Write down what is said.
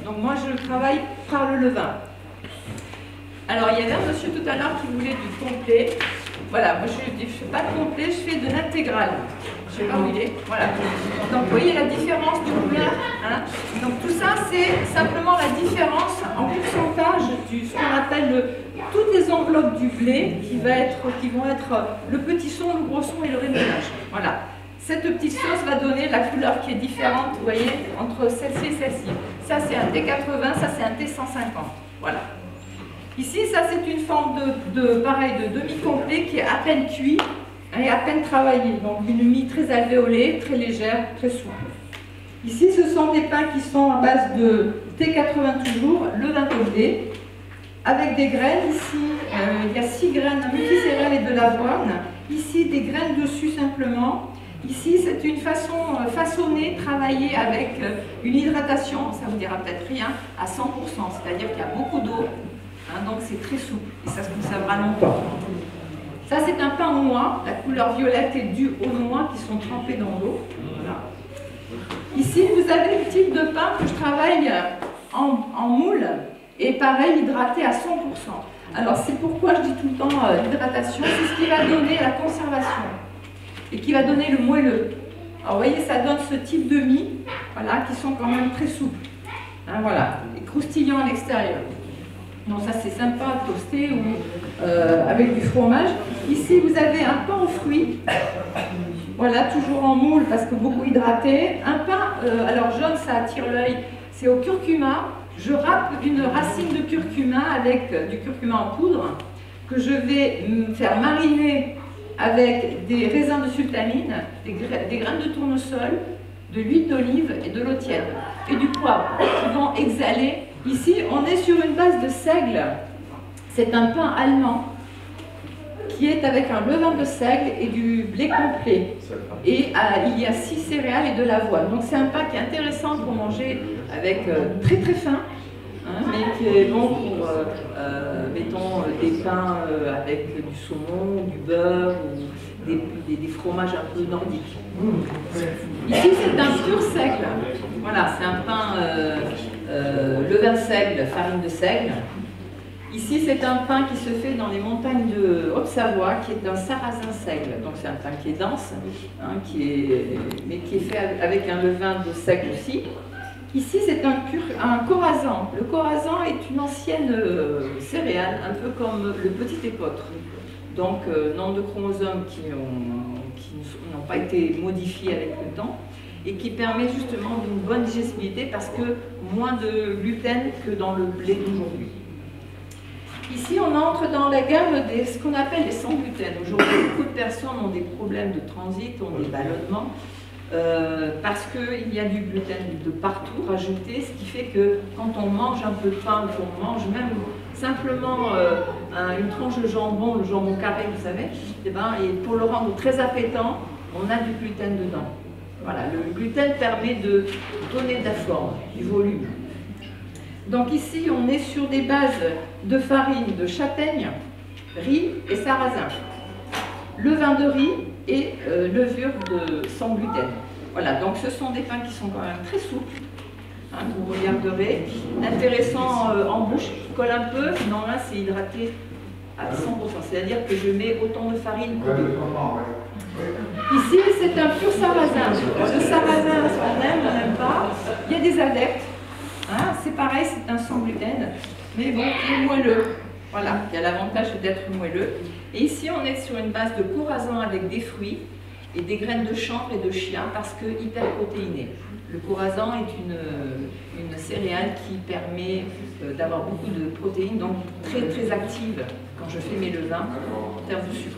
Donc moi je travaille par le levain. Alors il y avait un monsieur tout à l'heure qui voulait du complet. Voilà, moi je ne fais pas de complet, je fais de l'intégral. Je ne sais pas où il est. Voilà. Donc vous voyez la différence de couleur. Hein. Donc tout ça c'est simplement la différence en pourcentage du ce qu'on appelle toutes les enveloppes du blé qui vont être le petit son, le gros son et le réménage. Voilà. Cette petite sauce va donner la couleur qui est différente, vous voyez, entre celle-ci et celle-ci. Ça, c'est un T80, ça, c'est un T150. Voilà. Ici, ça, c'est une forme pareil, de demi-complet qui est à peine cuit et à peine travaillé. Donc, une mie très alvéolée, très légère, très souple. Ici, ce sont des pains qui sont à base de T80 toujours, levain complet, avec des graines. Ici, il y a 6 graines de multicéréales et de l'avoine. Ici, des graines dessus simplement. Ici, c'est une façon façonnée, travaillée avec une hydratation, ça vous dira peut-être rien, à 100%, c'est-à-dire qu'il y a beaucoup d'eau, hein, donc c'est très souple et ça se conservera longtemps. Ça, c'est un pain au noix, la couleur violette est due aux noix qui sont trempées dans l'eau. Voilà. Ici, vous avez le type de pain que je travaille en moule et pareil, hydraté à 100%. Alors, c'est pourquoi je dis tout le temps l'hydratation, c'est ce qui va donner la conservation et qui va donner le moelleux. Alors vous voyez, ça donne ce type de mie, voilà, qui sont quand même très souples. Hein, voilà, et croustillants à l'extérieur. Donc ça c'est sympa à toaster ou avec du fromage. Ici vous avez un pain aux fruits, voilà, toujours en moule parce que beaucoup hydraté. Un pain, alors jaune ça attire l'œil, c'est au curcuma. Je râpe une racine de curcuma avec du curcuma en poudre que je vais faire mariner avec des raisins de sultamine, des graines de tournesol, de l'huile d'olive et de l'eau tiède et du poivre qui vont exhaler. Ici, on est sur une base de seigle. C'est un pain allemand qui est avec un levain de seigle et du blé complet. Et il y a 6 céréales et de l'avoine. Donc c'est un pain qui est intéressant pour manger avec très très fin. Hein, mais qui est bon pour, mettons, des pains avec du saumon, du beurre ou des fromages un peu nordiques. Ici, c'est un pur seigle. Voilà, c'est un pain levain de seigle, farine de seigle. Ici, c'est un pain qui se fait dans les montagnes de Haute-Savoie, qui est un sarrasin seigle. Donc, c'est un pain qui est dense, hein, mais qui est fait avec un levain de seigle aussi. Ici, c'est un corazan. Le corazan est une ancienne céréale, un peu comme le petit épeautre. Donc, nombre de chromosomes qui n'ont pas été modifiés avec le temps et qui permet justement d'une bonne digestibilité parce que moins de gluten que dans le blé d'aujourd'hui. Ici, on entre dans la gamme de ce qu'on appelle les sans gluten. Aujourd'hui, beaucoup de personnes ont des problèmes de transit, ont des ballonnements. Parce qu'il y a du gluten de partout rajouté, ce qui fait que quand on mange un peu de pain ou qu'on mange même simplement une tranche de jambon, le jambon carré, vous savez, et pour le rendre très appétant, on a du gluten dedans. Voilà, le gluten permet de donner de la forme, du volume. Donc ici, on est sur des bases de farine de châtaigne, riz et sarrasin. Levain de riz et levure sans gluten. Voilà, donc ce sont des pains qui sont quand même très souples, hein, vous regarderez, intéressant en bouche, qui colle un peu, non là c'est hydraté à 100%, c'est-à-dire que je mets autant de farine que d'eau. Ici c'est un pur sarrasin, le sarrasin on aime, on n'aime pas, il y a des adeptes, hein, c'est pareil, c'est un sans gluten, mais bon, il est moelleux. Voilà, il y a l'avantage d'être moelleux. Et ici, on est sur une base de corazan avec des fruits et des graines de chanvre et de chia parce que hyperprotéiné. Le corazan est une céréale qui permet d'avoir beaucoup de protéines, donc très très active quand je fais mes levains en termes de sucre.